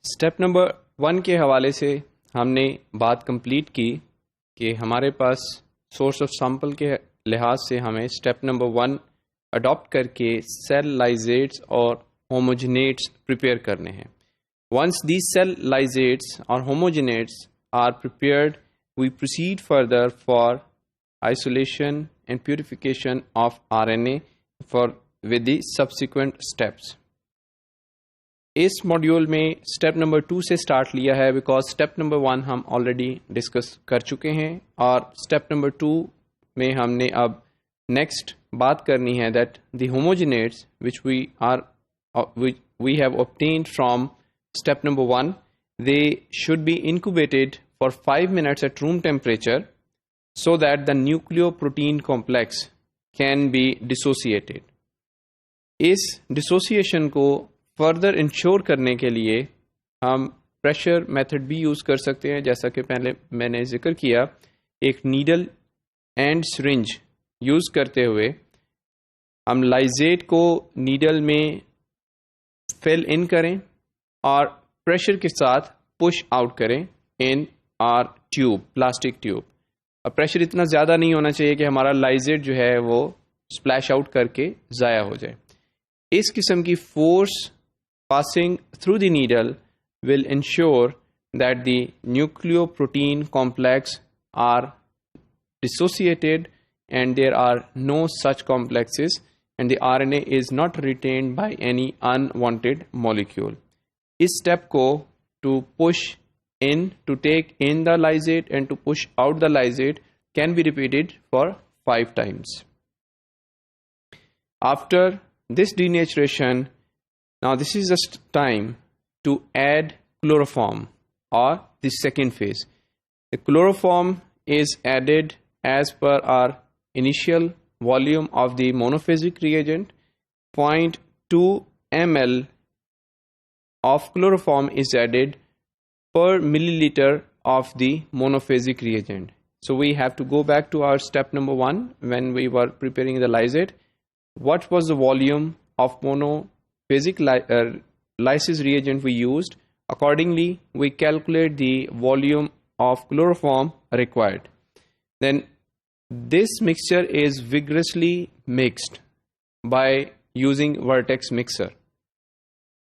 Step number 1 के हवाले से हमने बात कंप्लीट की कि हमारे पास सोर्स ऑफ सैंपल के लिहाज से हमें स्टेप नंबर 1 अडॉप्ट करके सेल लाइजेट्स और होमोजेनेट्स प्रिपेयर करने हैं. Once these cell lysates or homogenates are prepared, we proceed further for isolation and purification of RNA with the subsequent steps. इस मॉड्यूल में स्टेप नंबर 2 से स्टार्ट लिया है because step number 1 हम already discuss कर चुके हैं और स्टेप नंबर 2 में हमने अब नेक्स्ट बात करनी है that the homogenates which we have obtained from step number 1, they should be incubated for 5 minutes at room temperature so that the nucleoprotein complex can be dissociated. इस dissociation को further ensure करने के लिए हम pressure method भी use कर सकते हैं. जैसा कि पहले मैंने जिक्र किया, एक needle and syringe use करते हुए हम lysate को needle में fill in करें और प्रेशर के साथ पुश आउट करें इन आर ट्यूब, प्लास्टिक ट्यूब. और प्रेशर इतना ज़्यादा नहीं होना चाहिए कि हमारा लाइजेट जो है वो स्प्लैश आउट करके ज़ाया हो जाए. इस किस्म की force passing through the needle will ensure that the nucleoprotein complex are dissociated and there are no such complexes and the RNA is not retained by any unwanted molecule. इस step को to push in, to take in the lysate and to push out the lysate can be repeated for 5 times. After this denaturation, now this is just time to add chloroform or the second phase. The chloroform is added as per our initial volume of the monophasic reagent. 0.2 ml of chloroform is added per milliliter of the monophasic reagent. So we have to go back to our step number 1 when we were preparing the lysate. What was the volume of monophasic lysis reagent we used? Accordingly, we calculate the volume of chloroform required. Then this mixture is vigorously mixed by using vertex mixer.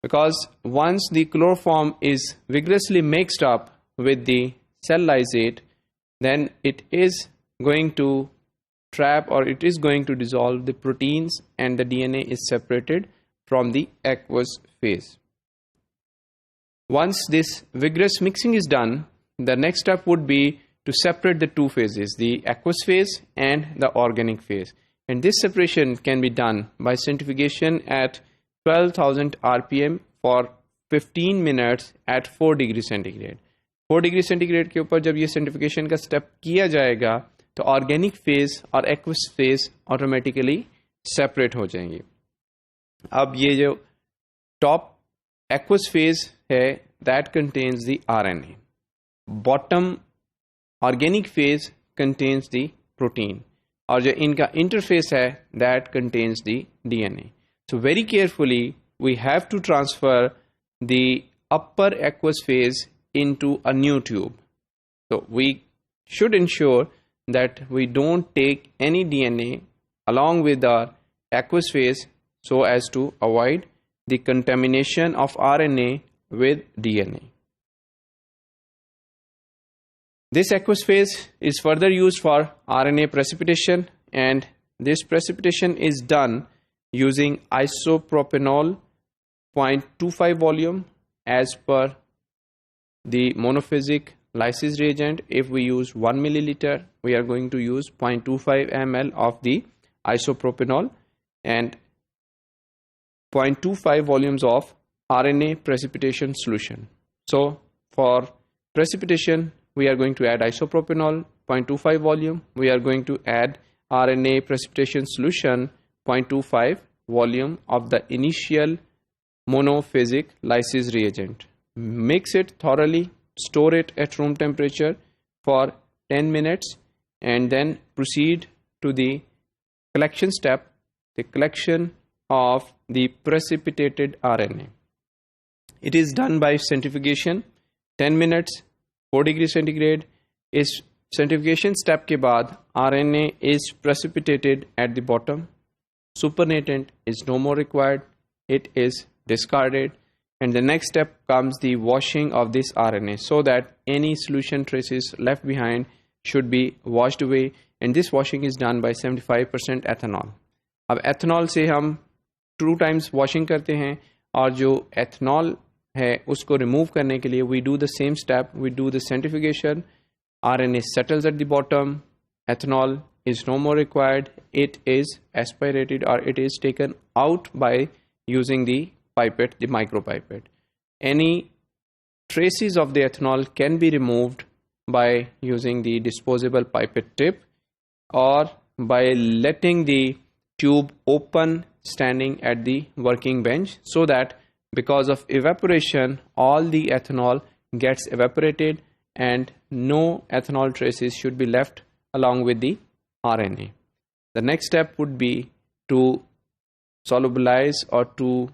Because once the chloroform is vigorously mixed up with the cell lysate, then it is going to trap or it is going to dissolve the proteins and the DNA is separated from the aqueous phase. Once this vigorous mixing is done, the next step would be to separate the two phases, the aqueous phase and the organic phase. And this separation can be done by centrifugation at 12,000 RPM for 15 minutes at 4 degree centigrade. 4 degree centigrade के ऊपर जब ये सेंट्रिफिकेशन का step किया जाएगा तो organic phase और aqueous phase automatically separate हो जाएंगे. अब ये जो टॉप एक्वस फेज है that contains the RNA, bottom organic phase contains the protein और जो इनका इंटरफेस है that contains the DNA. So very carefully we have to transfer the upper aqueous phase into a new tube. So we should ensure that we don't take any DNA along with the aqueous phase so as to avoid the contamination of RNA with DNA. This aqueous phase is further used for RNA precipitation, and this precipitation is done using isopropanol 0.25 volume as per the monophasic lysis reagent. If we use 1 milliliter, we are going to use 0.25 ml of the isopropanol and 0.25 volumes of RNA precipitation solution. So for precipitation, we are going to add isopropanol 0.25 volume. We are going to add RNA precipitation solution 0.25 volume of the initial monophasic lysis reagent. Mix it thoroughly, store it at room temperature for 10 minutes and then proceed to the collection step, the collection of the precipitated RNA. It is done by centrifugation, 10 minutes, 4 degrees centigrade. इस centrifugation step के बाद RNA is precipitated at the bottom. Supernatant is no more required. It is discarded. And the next step comes the washing of this RNA so that any solution traces left behind should be washed away. And this washing is done by 75% ethanol. अब ethanol से हम 2 times washing करते हैं और जो ethanol है उसको remove करने के लिए we do the same step. We do the centrifugation. RNA settles at the bottom. Ethanol is no more required. It is aspirated or it is taken out by using the pipette, the micropipette. Any traces of the ethanol can be removed by using the disposable pipette tip or by letting the tube open standing at the working bench, so that because of evaporation all the ethanol gets evaporated and no ethanol traces should be left along with the RNA. The next step would be to solubilize or to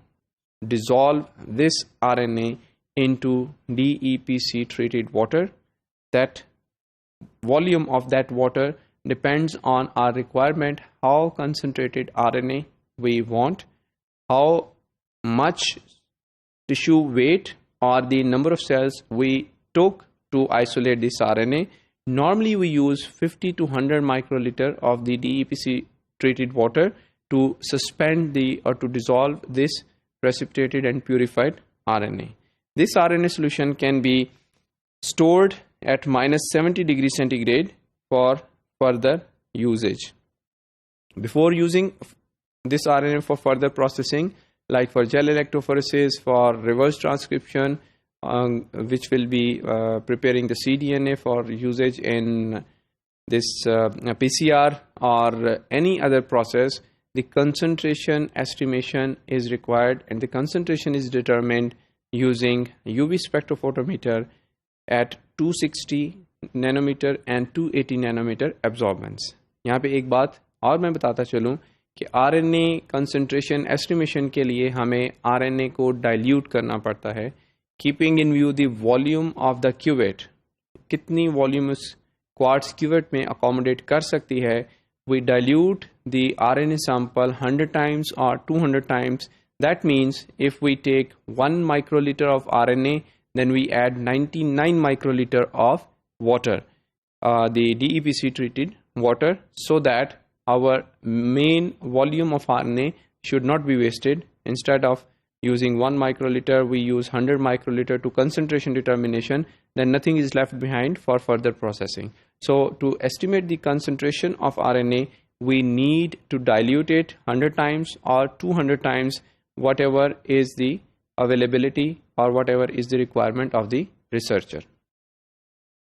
dissolve this RNA into DEPC treated water. That volume of that water depends on our requirement, how concentrated RNA we want, how much tissue weight or the number of cells we took to isolate this RNA. Normally we use 50 to 100 microliter of the DEPC treated water to suspend the or to dissolve this precipitated and purified RNA. This RNA solution can be stored at minus 70 degrees centigrade for further usage. Before using this RNA for further processing, like for gel electrophoresis, for reverse transcription, which will be preparing the cDNA for usage in this PCR or any other process, the concentration estimation is required, and the concentration is determined using UV spectrophotometer at 260 nanometer and 280 nanometer absorbance. यहाँ पे एक बात और मैं बताता चलूँ कि RNA concentration estimation के लिए हमें RNA को dilute करना पड़ता है, keeping in view the volume of the cuvette. कितनी volume उस quartz cuvette में accommodate कर सकती है. We dilute the RNA sample 100 times or 200 times. That means if we take 1 microliter of RNA, then we add 99 microliter of water, the DEPC treated water, so that our main volume of RNA should not be wasted. Instead of using 1 microliter, we use 100 microliter to concentration determination, then nothing is left behind for further processing. So to estimate the concentration of RNA, we need to dilute it 100 times or 200 times, whatever is the availability or whatever is the requirement of the researcher.